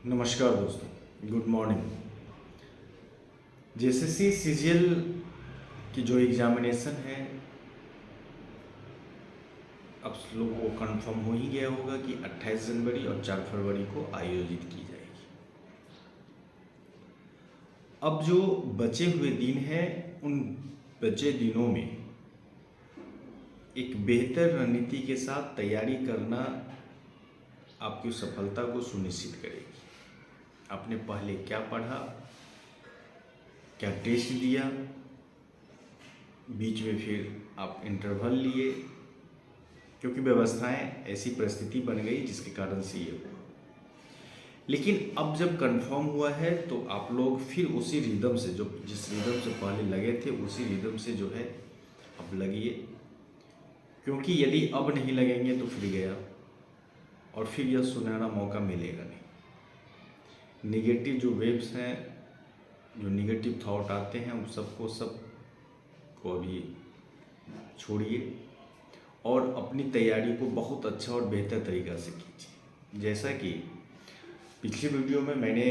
नमस्कार दोस्तों, good morning. JSSC CGL की जो एग्ज़ामिनेशन है, अब लोगों को कंफर्म हो ही गया होगा कि 28 जनवरी और 4 फरवरी को आयोजित की जाएगी। अब जो बचे हुए दिन हैं, उन बचे दिनों में एक बेहतर रणनीति के साथ तैयारी करना आपकी सफलता को सुनिश्चित करेगी। आपने पहले क्या पढ़ा, क्या टेस्ट दिया, बीच में फिर आप इंटरवल लिए, क्योंकि व्यवस्थाएं ऐसी परिस्थिति बन गई जिसके कारण से ये हुआ। लेकिन अब जब कंफर्म हुआ है तो आप लोग फिर उसी रिदम से, जो जिस रिदम से पहले लगे थे उसी रिदम से जो है अब लगिए, क्योंकि यदि अब नहीं लगेंगे तो फिर गया और फिर यह सुनहरा मौका मिलेगा नहीं। निगेटिव जो वेव्स हैं, जो निगेटिव थॉट आते हैं, उन सबको अभी छोड़िए और अपनी तैयारी को बहुत अच्छा और बेहतर तरीक़ा से कीजिए। जैसा कि पिछली वीडियो में मैंने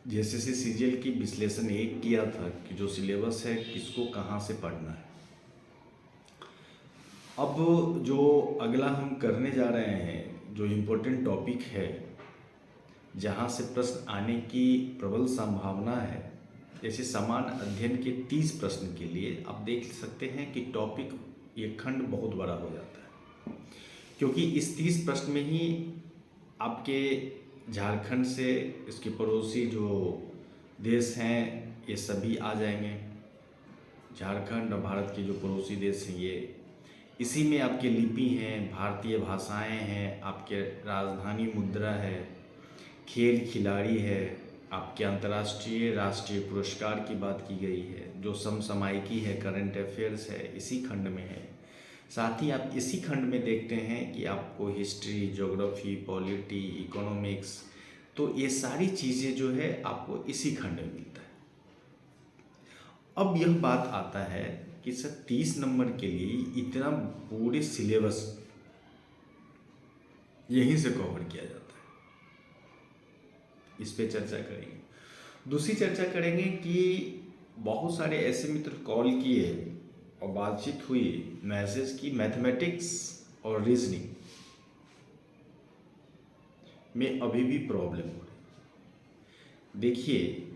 जेएसएससी सीजीएल की विश्लेषण एक किया था कि जो सिलेबस है किसको कहाँ से पढ़ना है। अब जो अगला हम करने जा रहे हैं, जो इम्पोर्टेंट टॉपिक है, जहाँ से प्रश्न आने की प्रबल संभावना है, जैसे समान अध्ययन के 30 प्रश्न के लिए आप देख सकते हैं कि टॉपिक, ये खंड बहुत बड़ा हो जाता है, क्योंकि इस 30 प्रश्न में ही आपके झारखंड से इसके पड़ोसी जो देश हैं ये सभी आ जाएंगे। झारखंड और भारत के जो पड़ोसी देश हैं ये, इसी में आपके लिपि हैं, भारतीय भाषाएं हैं, आपके राजधानी मुद्रा है, खेल खिलाड़ी है, आपके अंतर्राष्ट्रीय राष्ट्रीय पुरस्कार की बात की गई है, जो समसामयिकी है, करंट अफेयर्स है, इसी खंड में है। साथ ही आप इसी खंड में देखते हैं कि आपको हिस्ट्री, ज्योग्राफी, पॉलिटी, इकोनॉमिक्स, तो ये सारी चीज़ें जो है आपको इसी खंड में मिलता है। अब यह बात आता है कि सर 30 नंबर के लिए इतना पूरे सिलेबस यहीं से कवर किया जाता है, इस पे चर्चा करेंगे। दूसरी चर्चा करेंगे कि बहुत सारे ऐसे मित्र कॉल किए और बातचीत हुई, मैसेज की, मैथमेटिक्स और रीजनिंग में अभी भी प्रॉब्लम हो रही। देखिए,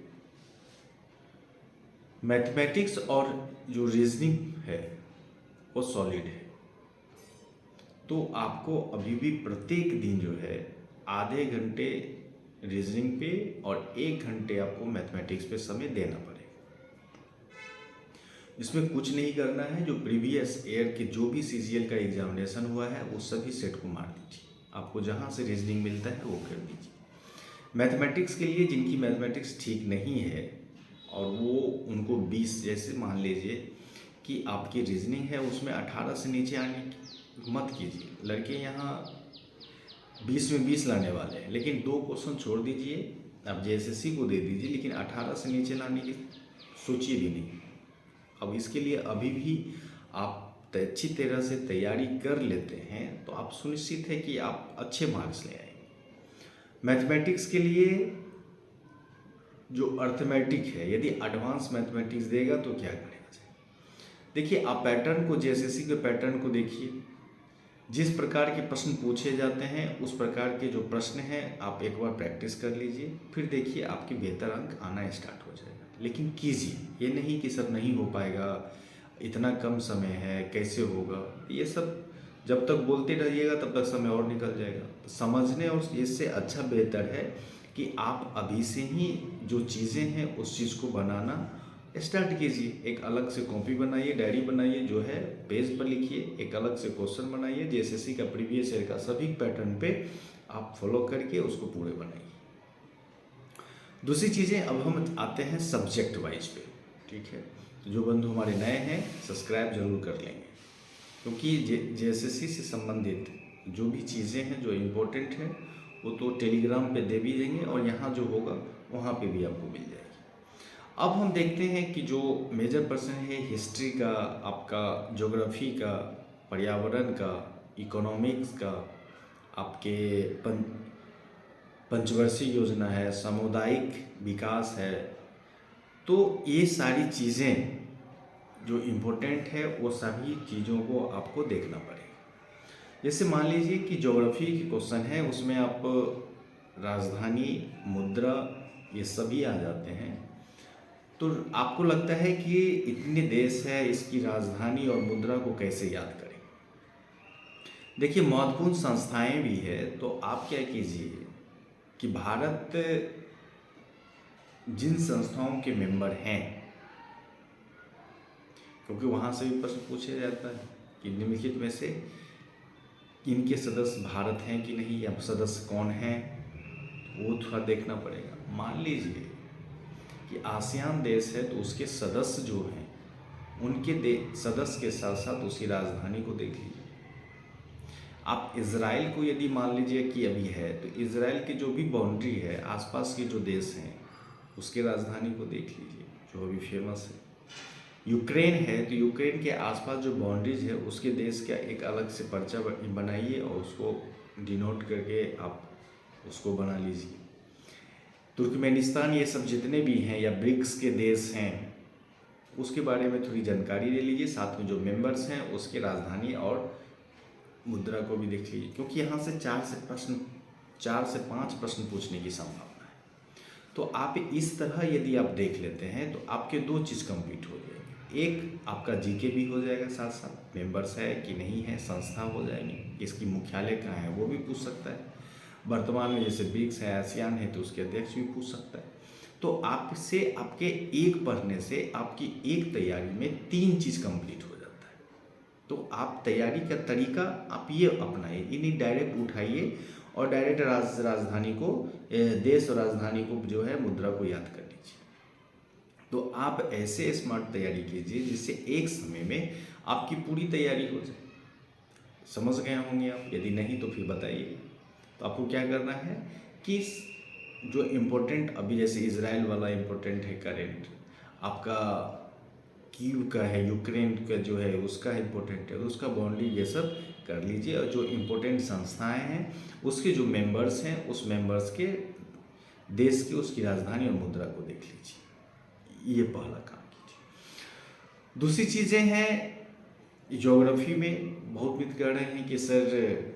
मैथमेटिक्स और जो रीजनिंग है वो सॉलिड है, तो आपको अभी भी प्रत्येक दिन जो है आधे घंटे रीजनिंग पे और 1 घंटे आपको मैथमेटिक्स पे समय देना पड़ेगा। इसमें कुछ नहीं करना है, जो प्रीवियस ईयर के जो भी सीजीएल का एग्जामिनेशन हुआ है वो सभी सेट को मार दीजिए, आपको जहाँ से रीजनिंग मिलता है वो कर दीजिए। मैथमेटिक्स के लिए जिनकी मैथमेटिक्स ठीक नहीं है और वो उनको 20, जैसे मान लीजिए कि आपकी रीजनिंग है उसमें 18 से नीचे आने की मत कीजिए। लड़के यहाँ 20 में 20 लाने वाले हैं, लेकिन 2 क्वेश्चन छोड़ दीजिए, आप जेएसएससी को दे दीजिए, लेकिन 18 से नीचे लाने की सोचिए भी नहीं। अब इसके लिए अभी भी आप अच्छी तरह से तैयारी कर लेते हैं तो आप सुनिश्चित है कि आप अच्छे मार्क्स ले आएंगे। मैथमेटिक्स के लिए जो अर्थमेटिक है, यदि एडवांस मैथमेटिक्स देगा तो क्या करेगा। देखिए, आप पैटर्न को, जेएसएससी के पैटर्न को देखिए, जिस प्रकार के प्रश्न पूछे जाते हैं उस प्रकार के जो प्रश्न हैं आप एक बार प्रैक्टिस कर लीजिए, फिर देखिए आपके बेहतर अंक आना स्टार्ट हो जाएगा। लेकिन कीजिए, ये नहीं कि सर नहीं हो पाएगा, इतना कम समय है, कैसे होगा, ये सब जब तक बोलते रहिएगा तब तक समय और निकल जाएगा। तो समझने और इससे अच्छा बेहतर है कि आप अभी से ही जो चीज़ें हैं उस चीज़ को बनाना स्टार्ट कीजिए। एक अलग से कॉपी बनाइए, डायरी बनाइए, जो है पेज पर लिखिए, एक अलग से क्वेश्चन बनाइए, जेएसएससी का प्रीवियस ईयर का सभी पैटर्न पे आप फॉलो करके उसको पूरे बनाइए। दूसरी चीज़ें, अब हम आते हैं सब्जेक्ट वाइज पे, ठीक है। तो जो बंधु हमारे नए हैं सब्सक्राइब जरूर कर लेंगे, क्योंकि जेएसएससी से संबंधित जो भी चीज़ें हैं जो इम्पोर्टेंट हैं वो तो टेलीग्राम पे दे भी देंगे और यहाँ जो होगा वहाँ पे भी आपको मिल जाएगी। अब हम देखते हैं कि जो मेजर प्रश्न है हिस्ट्री का, आपका ज्योग्राफी का, पर्यावरण का, इकोनॉमिक्स का, आपके पंचवर्षीय योजना है, सामुदायिक विकास है। तो ये सारी चीज़ें जो इम्पोर्टेंट है वो सभी चीज़ों को आपको देखना पड़ेगा। जैसे मान लीजिए कि ज्योग्राफी के क्वेश्चन है, उसमें आप राजधानी, मुद्रा, ये सभी आ जाते हैं। तो आपको लगता है कि इतने देश है, इसकी राजधानी और मुद्रा को कैसे याद करें? देखिए, महत्वपूर्ण संस्थाएं भी है, तो आप क्या कीजिए कि भारत जिन संस्थाओं के मेंबर हैं, क्योंकि वहाँ से भी प्रश्न पूछा जाता है कि निम्नलिखित में से इनके सदस्य भारत हैं कि नहीं, या सदस्य कौन हैं, वो थोड़ा देखना पड़ेगा। मान लीजिए कि आसियान देश है, तो उसके सदस्य जो हैं उनके सदस्य के साथ साथ उसकी राजधानी को देख लीजिए। आप इज़राइल को यदि मान लीजिए कि अभी है, तो इज़राइल की जो भी बाउंड्री है, आसपास के जो देश हैं उसके राजधानी को देख लीजिए, जो अभी फेमस है। यूक्रेन है, तो यूक्रेन के आसपास जो बाउंड्रीज है उसके देश का एक अलग से पर्चा बनाइए और उसको डिनोट करके आप उसको बना लीजिए। तुर्कमेनिस्तान, ये सब जितने भी हैं या ब्रिक्स के देश हैं, उसके बारे में थोड़ी जानकारी ले लीजिए। साथ में जो मेंबर्स हैं उसके राजधानी और मुद्रा को भी देख लीजिए, क्योंकि यहाँ से 4 से 5 प्रश्न पूछने की संभावना है। तो आप इस तरह यदि आप देख लेते हैं तो आपके 2 चीज़ कंप्लीट हो जाएंगे। एक आपका जीके भी हो जाएगा, साथ साथ मेंबर्स है कि नहीं है, संस्था हो जाएंगे, इसकी मुख्यालय कहाँ है वो भी पूछ सकता है। वर्तमान में जैसे ब्रिक्स है, आसियान है, तो उसके अध्यक्ष भी पूछ सकता है। तो आपसे आपके एक पढ़ने से आपकी एक तैयारी में 3 चीज़ कंप्लीट हो जाता है। तो आप तैयारी का तरीका आप ये अपनाइए, इन्हीं डायरेक्ट उठाइए और डायरेक्ट राजधानी को, देश और राजधानी को जो है मुद्रा को याद कर लीजिए। तो आप ऐसे स्मार्ट तैयारी कीजिए जिससे एक समय में आपकी पूरी तैयारी हो जाए। समझ गए होंगे आप? यदि नहीं तो फिर बताइए। तो आपको क्या करना है कि जो इम्पोर्टेंट अभी जैसे इजराइल वाला इम्पोर्टेंट है करेंट, आपका कीव का है, यूक्रेन का जो है उसका इम्पोर्टेंट है, उसका बाउंड्री ये सब कर लीजिए। और जो इम्पोर्टेंट संस्थाएं हैं उसके जो मेंबर्स हैं उस मेंबर्स के देश की उसकी राजधानी और मुद्रा को देख लीजिए। ये पहला काम कीजिए। दूसरी चीज़ें हैं, ज्योग्राफी में बहुत मित्र कह रहे हैं कि सर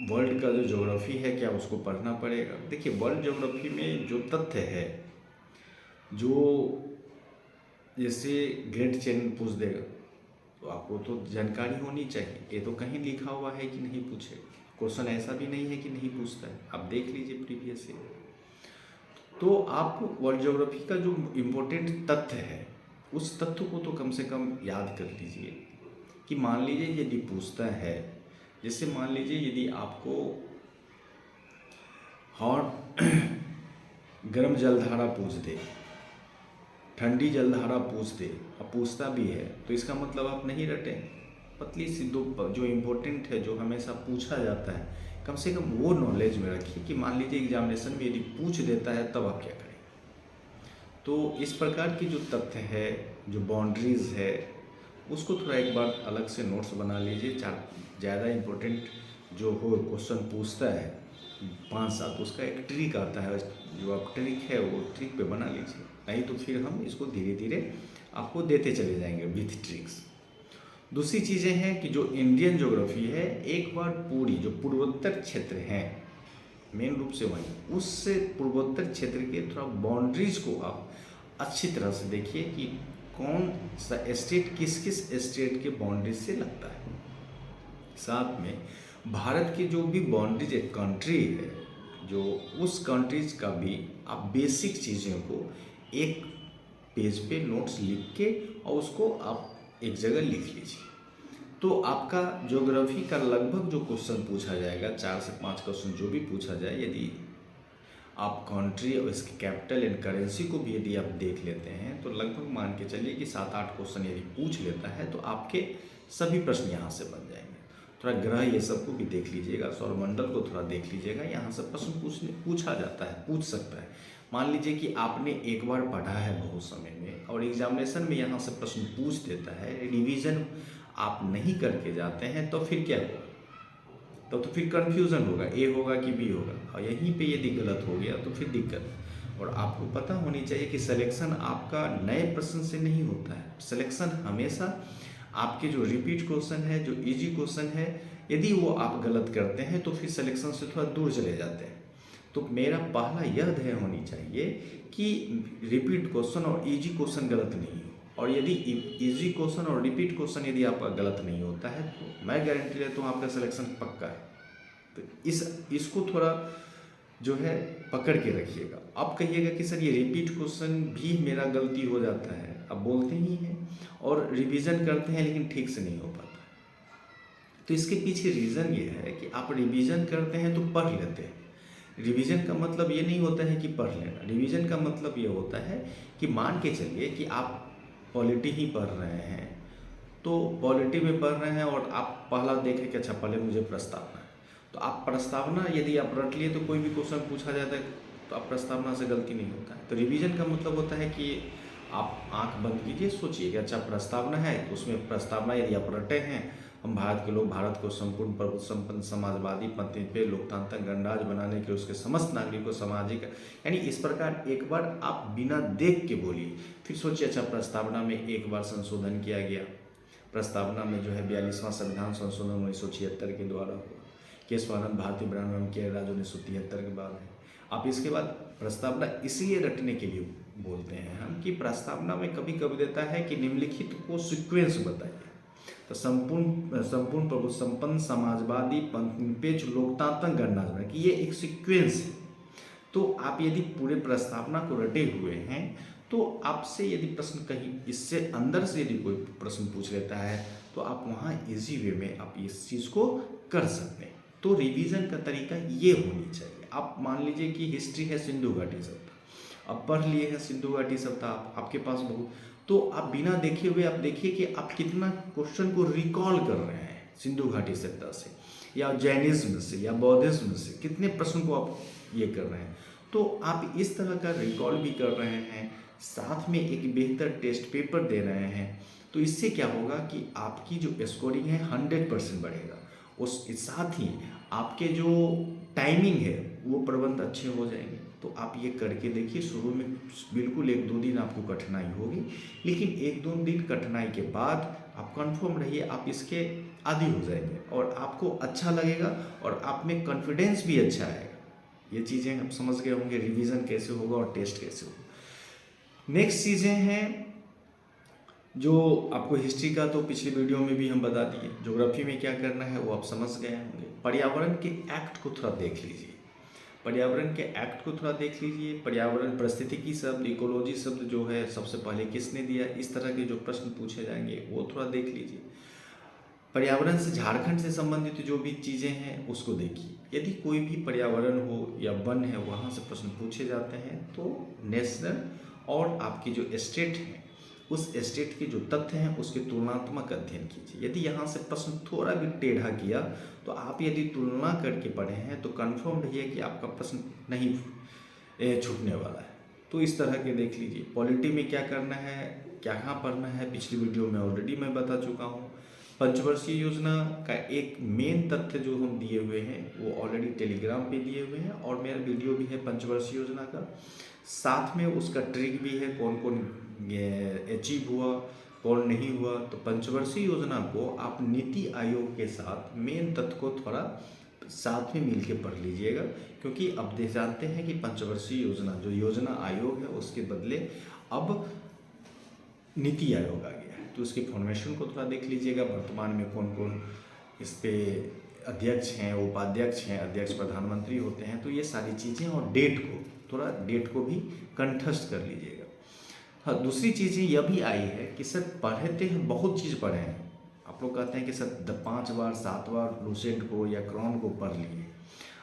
वर्ल्ड का जो ज्योग्राफी है क्या उसको पढ़ना पड़ेगा। देखिए, वर्ल्ड ज्योग्राफी में जो तथ्य है, जो जैसे ग्रेट चैन पूछ देगा तो आपको तो जानकारी होनी चाहिए। ये तो कहीं लिखा हुआ है कि नहीं पूछे, क्वेश्चन ऐसा भी नहीं है कि नहीं पूछता है, आप देख लीजिए प्रीवियस ईयर। तो आप वर्ल्ड ज्योग्राफी का जो इम्पोर्टेंट तथ्य है उस तथ्य को तो कम से कम याद कर लीजिए। कि मान लीजिए यदि पूछता है, जैसे मान लीजिए यदि आपको हॉट गर्म जलधारा पूछ दे, ठंडी जलधारा पूछ दे, अब पूछता भी है तो इसका मतलब आप नहीं रटें। पतली सी 2 जो इम्पोर्टेंट है, जो हमेशा पूछा जाता है, कम से कम वो नॉलेज में रखिए कि मान लीजिए एग्जामिनेशन में यदि पूछ देता है तब आप क्या करें। तो इस प्रकार की जो तथ्य है, जो बाउंड्रीज है, उसको थोड़ा एक बार अलग से नोट्स बना लीजिए। ज़्यादा इम्पोर्टेंट जो हो क्वेश्चन पूछता है 5-7, उसका एक ट्रिक आता है, जो आप ट्रिक है वो ट्रिक पे बना लीजिए। नहीं तो फिर हम इसको धीरे धीरे आपको देते चले जाएंगे विथ ट्रिक्स। दूसरी चीज़ें हैं कि जो इंडियन ज्योग्राफी है, एक बार पूरी जो पूर्वोत्तर क्षेत्र हैं, मेन रूप से वहीं उससे पूर्वोत्तर क्षेत्र के थोड़ा बाउंड्रीज को आप अच्छी तरह से देखिए कि कौन सा स्टेट किस किस स्टेट के बाउंड्रीज से लगता है। साथ में भारत की जो भी बाउंड्रीज एक कंट्री है, जो उस कंट्रीज का भी आप बेसिक चीज़ों को एक पेज पे नोट्स लिख के और उसको आप एक जगह लिख लीजिए। तो आपका ज्योग्राफी का लगभग जो क्वेश्चन पूछा जाएगा, 4 से 5 क्वेश्चन जो भी पूछा जाए, यदि आप कंट्री और इसके कैपिटल एंड करेंसी को भी यदि आप देख लेते हैं तो लगभग मान के चलिए कि 7-8 क्वेश्चन यदि पूछ लेता है तो आपके सभी प्रश्न यहाँ से बन जाएंगे। थोड़ा ग्रह ये सबको भी देख लीजिएगा, सौरमंडल को थोड़ा देख लीजिएगा, यहाँ से प्रश्न पूछा जाता है, पूछ सकता है। मान लीजिए कि आपने एक बार पढ़ा है बहुत समय में और एग्जामिनेशन में यहाँ से प्रश्न पूछ देता है, रिवीजन आप नहीं करके जाते हैं, तो फिर क्या होगा? तब तो फिर कन्फ्यूज़न होगा, ए होगा कि बी होगा, और यहीं पे यदि गलत हो गया तो फिर दिक्कत। और आपको पता होनी चाहिए कि सिलेक्शन आपका नए प्रश्न से नहीं होता है। सिलेक्शन हमेशा आपके जो रिपीट क्वेश्चन है, जो इजी क्वेश्चन है, यदि वो आप गलत करते हैं तो फिर सिलेक्शन से थोड़ा दूर चले जाते हैं। तो मेरा पहला यह ध्येय होनी चाहिए कि रिपीट क्वेश्चन और इजी क्वेश्चन गलत नहीं हो, और यदि इजी क्वेश्चन और रिपीट क्वेश्चन यदि आपका गलत नहीं होता है तो मैं गारंटी लेता हूँ आपका सिलेक्शन पक्का है। तो इसको थोड़ा जो है पकड़ के रखिएगा। अब कहिएगा कि सर ये रिपीट क्वेश्चन भी मेरा गलती हो जाता है, अब बोलते ही हैं और रिवीजन करते हैं लेकिन ठीक से नहीं हो पाता। तो इसके पीछे रीज़न ये है कि आप रिवीजन करते हैं तो पढ़ लेते हैं। रिवीजन का मतलब ये नहीं होता है कि पढ़ लेना, रिवीजन का मतलब ये होता है कि मान के चलिए कि आप पॉलिटी ही पढ़ रहे हैं, तो पॉलिटी में पढ़ रहे हैं और आप पहला देखें कि अच्छा पहले मुझे प्रस्तावना है, तो आप प्रस्तावना यदि आप रट लिए तो कोई भी क्वेश्चन पूछा जाता है तो आप प्रस्तावना से गलती नहीं होता है। तो रिवीजन का मतलब होता है कि आप आंख बंद कीजिए, सोचिए कि अच्छा प्रस्तावना है, तो उसमें प्रस्तावना यदि आप रटे हैं, हम भारत के लोग भारत को संपूर्ण प्रभुत्व संपन्न समाजवादी पद्धति पे लोकतांत्रिक गणराज्य बनाने के उसके समस्त नागरिकों सामाजिक, यानी इस प्रकार एक बार आप बिना देख के बोलिए, फिर सोचिए अच्छा प्रस्तावना में एक बार संशोधन किया गया, प्रस्तावना में जो है 42वां संविधान संशोधन 1976 के द्वारा हुआ, केशवानंद भारतीय ब्राह्मण के राज्य 1973 के बाद है। आप इसके बाद प्रस्तावना इसलिए रटने के लिए बोलते हैं हम कि प्रस्तावना में कभी कभी देता है कि निम्नलिखित को सीक्वेंस बताइए, तो संपूर्ण प्रभु संपन्न समाजवादी निरपेक्ष लोकतांत्रिक गणराज्य की ये एक सीक्वेंस है। तो आप यदि पूरे प्रस्तावना को रटे हुए हैं तो आपसे यदि प्रश्न कहीं इससे अंदर से यदि कोई प्रश्न पूछ लेता है तो आप वहाँ इजी वे में आप इस चीज़ को कर सकते हैं। तो रिवीजन का तरीका ये होनी चाहिए। आप मान लीजिए कि हिस्ट्री है सिंधु घाटी सभ्यता, अब पढ़ लिए हैं सिंधु घाटी सभ्यता, आपके पास बहुत, तो आप बिना देखे हुए आप देखिए कि आप कितना क्वेश्चन को रिकॉल कर रहे हैं सिंधु घाटी सभ्यता से या जैनिज्म से या बौद्धिज्म से, कितने प्रश्न को आप ये कर रहे हैं। तो आप इस तरह का रिकॉल भी कर रहे हैं, साथ में एक बेहतर टेस्ट पेपर दे रहे हैं, तो इससे क्या होगा कि आपकी जो स्कोरिंग है 100% बढ़ेगा। उस साथ ही आपके जो टाइमिंग है वो प्रबंध अच्छे हो जाएंगे। तो आप ये करके देखिए, शुरू में बिल्कुल 1-2 दिन आपको कठिनाई होगी, लेकिन 1-2 दिन कठिनाई के बाद आप कंफर्म रहिए आप इसके आदी हो जाएंगे और आपको अच्छा लगेगा और आप में कॉन्फिडेंस भी अच्छा आएगा। ये चीज़ें आप समझ गए होंगे रिवीजन कैसे होगा और टेस्ट कैसे होगा। नेक्स्ट चीज़ें हैं जो आपको हिस्ट्री का तो पिछली वीडियो में भी हम बता दिए, ज्योग्राफी में क्या करना है वो आप समझ गए होंगे। पर्यावरण के एक्ट को थोड़ा देख लीजिए, पर्यावरण के एक्ट को थोड़ा देख लीजिए। पर्यावरण पारिस्थितिकी शब्द, इकोलॉजी शब्द जो है सबसे पहले किसने दिया, इस तरह के जो प्रश्न पूछे जाएंगे वो थोड़ा देख लीजिए। पर्यावरण से झारखंड से संबंधित जो भी चीज़ें हैं उसको देखिए। यदि कोई भी पर्यावरण हो या वन है वहाँ से प्रश्न पूछे जाते हैं तो नेशनल और आपकी जो स्टेट है उस स्टेट के जो तथ्य हैं उसके तुलनात्मक अध्ययन कीजिए। यदि यहाँ से प्रश्न थोड़ा भी टेढ़ा किया तो आप यदि तुलना करके पढ़े हैं तो कंफर्म रहिए कि आपका प्रश्न नहीं छूटने वाला है। तो इस तरह के देख लीजिए। पॉलिटी में क्या करना है, क्या कहाँ पढ़ना है, पिछली वीडियो में ऑलरेडी मैं बता चुका हूँ। पंचवर्षीय योजना का एक मेन तथ्य जो हम दिए हुए हैं वो ऑलरेडी टेलीग्राम पे दिए हुए हैं और मेरा वीडियो भी है पंचवर्षीय योजना का, साथ में उसका ट्रिक भी है, कौन कौन अचीव हुआ कौन नहीं हुआ। तो पंचवर्षीय योजना को आप नीति आयोग के साथ मेन तथ्य को थोड़ा साथ में मिल के पढ़ लीजिएगा, क्योंकि अब जानते हैं कि पंचवर्षीय योजना जो योजना आयोग है उसके बदले अब नीति आयोग आ गया है, तो उसकी फॉर्मेशन को थोड़ा देख लीजिएगा। वर्तमान में कौन कौन इस पे अध्यक्ष हैं, उपाध्यक्ष हैं, अध्यक्ष प्रधानमंत्री होते हैं, तो ये सारी चीज़ें और डेट को भी कंठस्थ कर लीजिएगा। हाँ, दूसरी चीज़ें यह भी आई है कि सर पढ़ते हैं, बहुत चीज़ पढ़े हैं, आप लोग कहते हैं कि सर 5 बार 7 बार लूसेंट को या क्रॉन को पढ़ लिए,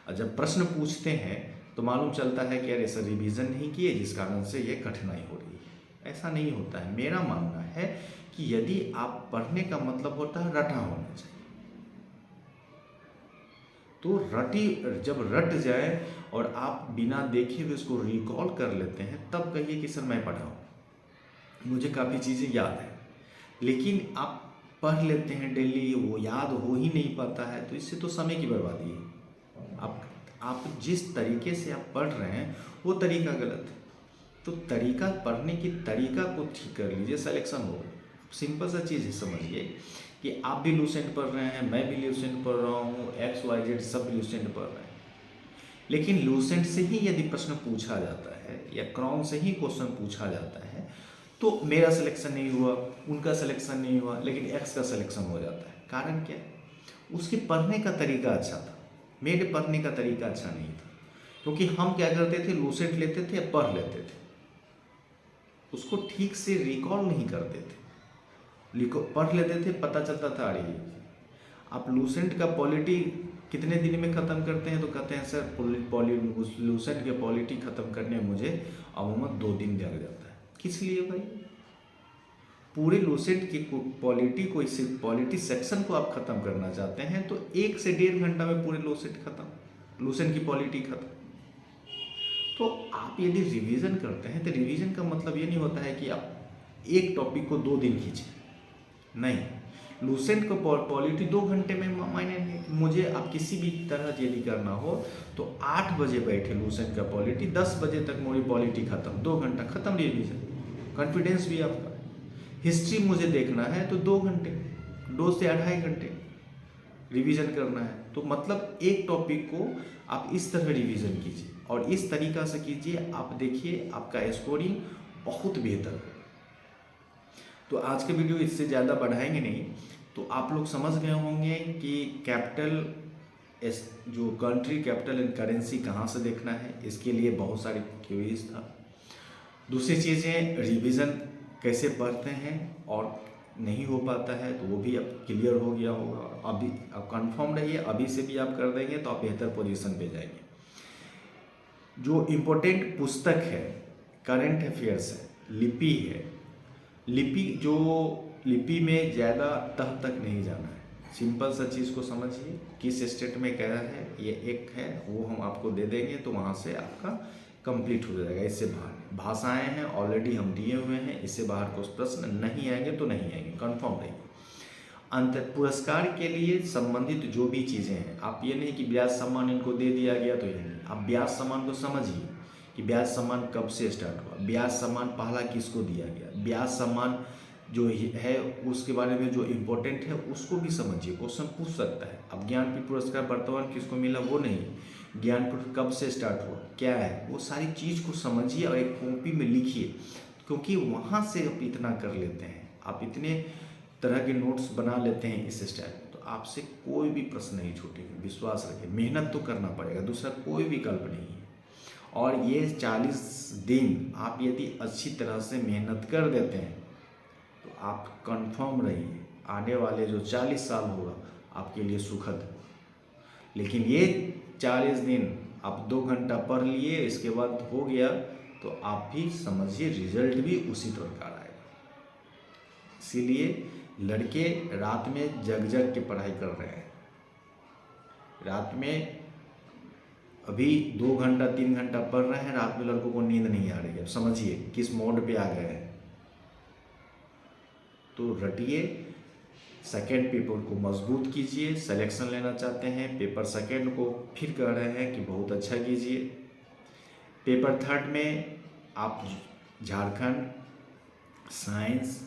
और जब प्रश्न पूछते हैं तो मालूम चलता है कि अरे सर रिवीजन नहीं किए जिस कारण से ये कठिनाई हो रही है। ऐसा नहीं होता है। मेरा मानना है कि यदि आप पढ़ने का मतलब होता है रटा होना चाहिए, तो जब रट जाए और आप बिना देखे हुए उसको रिकॉल कर लेते हैं तब कहिए कि सर मैं पढ़ा हूँ, मुझे काफ़ी चीज़ें याद है। लेकिन आप पढ़ लेते हैं डेली, वो याद हो ही नहीं पाता है, तो इससे तो समय की बर्बादी है। आप जिस तरीके से आप पढ़ रहे हैं वो तरीका गलत है, तो तरीका, पढ़ने की तरीका को ठीक कर लीजिए, सिलेक्शन हो। सिंपल सा चीज़ है, समझिए कि आप भी लूसेंट पढ़ रहे हैं, मैं भी लूसेंट पढ़ रहा हूँ, XYZ सब लूसेंट पढ़ रहे हैं, लेकिन लूसेंट से ही यदि प्रश्न पूछा जाता है या क्राउन से ही क्वेश्चन पूछा जाता है तो मेरा सिलेक्शन नहीं हुआ, उनका सिलेक्शन नहीं हुआ, लेकिन एक्स का सिलेक्शन हो जाता है। कारण क्या? उसके पढ़ने का तरीका अच्छा था, मेरे पढ़ने का तरीका अच्छा नहीं था। क्योंकि हम क्या करते थे, लूसेंट लेते थे, पढ़ लेते थे, उसको ठीक से रिकॉल नहीं करते थे, पढ़ लेते थे, पता चलता था अरे आप लूसेंट का पॉलिटी कितने दिन में ख़त्म करते हैं, तो कहते हैं सर लूसेंट के पॉलिटी ख़त्म करने में मुझे अमूमन 2 दिन लग जाता है। किस लिए भाई? पूरे लूसेंट की पॉलिटी सेक्शन को आप ख़त्म करना चाहते हैं तो 1 से 1.5 घंटा में पूरे लूसेंट खत्म, लूसेंट की पॉलिटी खत्म। तो आप यदि रिवीजन करते हैं तो रिवीजन का मतलब ये नहीं होता है कि आप एक टॉपिक को 2 दिन खींचें, नहीं। लूसेंट को पॉलिटी 2 घंटे में मायने नहीं। मुझे आप किसी भी तरह यदि करना हो तो 8 बजे बैठे लूसेंट का पॉलिटी, 10 बजे तक मेरी पॉलिटी खत्म, 2 घंटा खत्म रिवीजन, कॉन्फिडेंस भी आपका। हिस्ट्री मुझे देखना है तो 2 घंटे, 2 से 2.5 घंटे रिवीजन करना है। तो मतलब एक टॉपिक को आप इस तरह रिवीजन कीजिए और इस तरीका से कीजिए, आप देखिए आपका स्कोरिंग बहुत बेहतर हो। तो आज के वीडियो इससे ज़्यादा बढ़ाएंगे नहीं, तो आप लोग समझ गए होंगे कि कैपिटल जो कंट्री कैपिटल एंड करेंसी कहाँ से देखना है। इसके लिए बहुत सारी क्वेरीज था। दूसरी चीज़ें, रिवीजन कैसे पढ़ते हैं और नहीं हो पाता है तो वो भी अब क्लियर हो गया होगा। अभी अब कंफर्म रहिए, अभी से भी आप कर देंगे तो आप बेहतर पोजीशन पे जाएंगे। जो इम्पोर्टेंट पुस्तक है, करंट अफेयर्स है, लिपि है, लिपि में ज़्यादा तह तक नहीं जाना है। सिंपल सा चीज़ को समझिए, किस स्टेट में क्या है, ये एक है, वो हम आपको दे देंगे तो वहाँ से आपका कंप्लीट हो जाएगा। इससे बाहर भाषाएं हैं ऑलरेडी हम दिए हुए हैं, इससे बाहर कुछ प्रश्न नहीं आएंगे तो नहीं आएंगे, कंफर्म रहिए। अंतर पुरस्कार के लिए संबंधित जो भी चीज़ें हैं, आप ये नहीं कि ब्याज सम्मान इनको दे दिया गया तो ये नहीं, आप ब्याज सम्मान को समझिए कि ब्याज सम्मान कब से स्टार्ट हुआ, ब्याज सम्मान पहला किसको दिया गया, ब्याज सम्मान जो है उसके बारे में जो इम्पोर्टेंट है उसको भी समझिए, क्वेश्चन पूछ सकता है। अब ज्ञानपीठ पुरस्कार वर्तमान किसको मिला वो नहीं, ज्ञानपीठ कब से स्टार्ट हुआ, क्या है, वो सारी चीज़ को समझिए और एक कॉपी में लिखिए। क्योंकि वहाँ से आप इतना कर लेते हैं, आप इतने तरह के नोट्स बना लेते हैं इस स्टाइल में, तो आपसे कोई भी प्रश्न नहीं छूटेगा। विश्वास रखिए, मेहनत तो करना पड़ेगा, दूसरा कोई विकल्प नहीं है। और ये 40 दिन आप यदि अच्छी तरह से मेहनत कर देते हैं तो आप कंफर्म रहिए आने वाले जो 40 साल होगा आपके लिए सुखद है। लेकिन ये 40 दिन आप 2 घंटा पढ़ लिए, इसके बाद हो गया तो आप भी समझिए रिजल्ट भी उसी प्रकार आएगा। इसीलिए लड़के रात में जग के पढ़ाई कर रहे हैं, रात में अभी 2 घंटा 3 घंटा पढ़ रहे हैं, रात में लड़कों को नींद नहीं आ रही है। समझिए किस मोड पे आ गए हैं। तो रटिए, सेकेंड पेपर को मजबूत कीजिए। सिलेक्शन लेना चाहते हैं पेपर सेकेंड को, फिर कह रहे हैं कि बहुत अच्छा कीजिए। पेपर थर्ड में आप झारखंड, साइंस,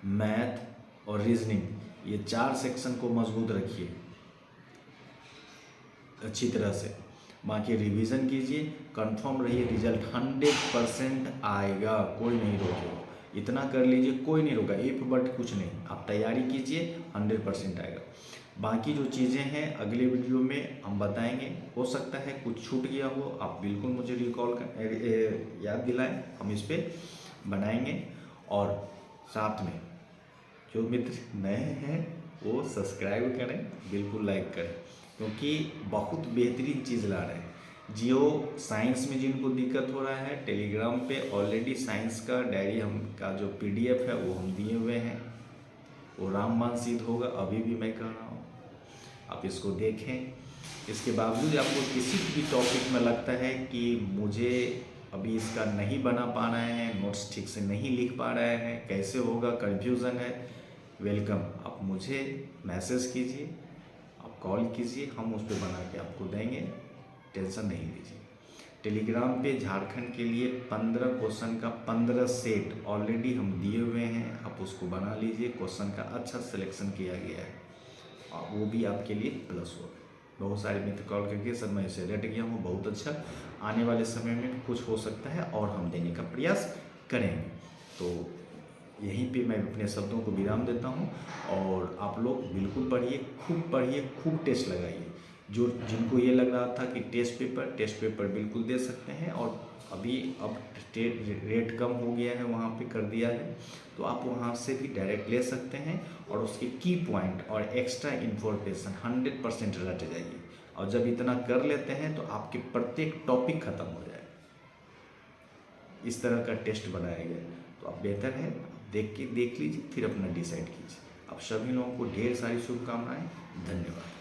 मैथ और रीजनिंग, ये 4 सेक्शन को मजबूत रखिए अच्छी तरह से। बाकी रिवीजन कीजिए, कंफर्म रहिए, रिजल्ट 100% आएगा, कोई नहीं रोकेगा। इतना कर लीजिए, कोई नहीं रोका, इफ बट कुछ नहीं, आप तैयारी कीजिए, 100% आएगा। बाकी जो चीज़ें हैं अगले वीडियो में हम बताएंगे। हो सकता है कुछ छूट गया हो, आप बिल्कुल मुझे रिकॉल याद दिलाएं, हम इस पर बनाएंगे। और साथ में जो मित्र नए हैं वो सब्सक्राइब करें, बिल्कुल लाइक करें, क्योंकि बहुत बेहतरीन चीज़ ला रहे हैं। जियो साइंस में जिनको दिक्कत हो रहा है, टेलीग्राम पे ऑलरेडी साइंस का डायरी हम का जो PDF है वो हम दिए हुए हैं, वो रामबाण सिद्ध होगा, अभी भी मैं कह रहा हूँ, आप इसको देखें। इसके बावजूद आपको किसी भी टॉपिक में लगता है कि मुझे अभी इसका नहीं बना पा रहे हैं, नोट्स ठीक से नहीं लिख पा रहे हैं, कैसे होगा, कन्फ्यूज़न है, वेलकम। आप मुझे मैसेज कीजिए, आप कॉल कीजिए, हम उस पर बना के आपको देंगे, टेंशन नहीं लीजिए। टेलीग्राम पे झारखंड के लिए 15 क्वेश्चन का 15 सेट ऑलरेडी हम दिए हुए हैं, आप उसको बना लीजिए। क्वेश्चन का अच्छा सिलेक्शन किया गया है और वो भी आपके लिए प्लस होगा। बहुत सारे मित्र कॉल करके सर मैं इसे रट गया हूँ, बहुत अच्छा, आने वाले समय में कुछ हो सकता है और हम देने का प्रयास करेंगे। तो यहीं पे मैं अपने शब्दों को विराम देता हूँ और आप लोग बिल्कुल पढ़िए, खूब टेस्ट लगाइए। जो जिनको ये लग रहा था कि टेस्ट पेपर बिल्कुल दे सकते हैं और अब रेट कम हो गया है, वहाँ पे कर दिया है, तो आप वहाँ से भी डायरेक्ट ले सकते हैं और उसके की पॉइंट और एक्स्ट्रा इन्फॉर्मेशन 100% रट जाइए। और जब इतना कर लेते हैं तो आपके प्रत्येक टॉपिक खत्म हो जाएगा। इस तरह का टेस्ट बनाया गया, तो आप बेहतर है देख लीजिए, फिर अपना डिसाइड कीजिए। आप सभी लोगों को ढेर सारी शुभकामनाएं। धन्यवाद।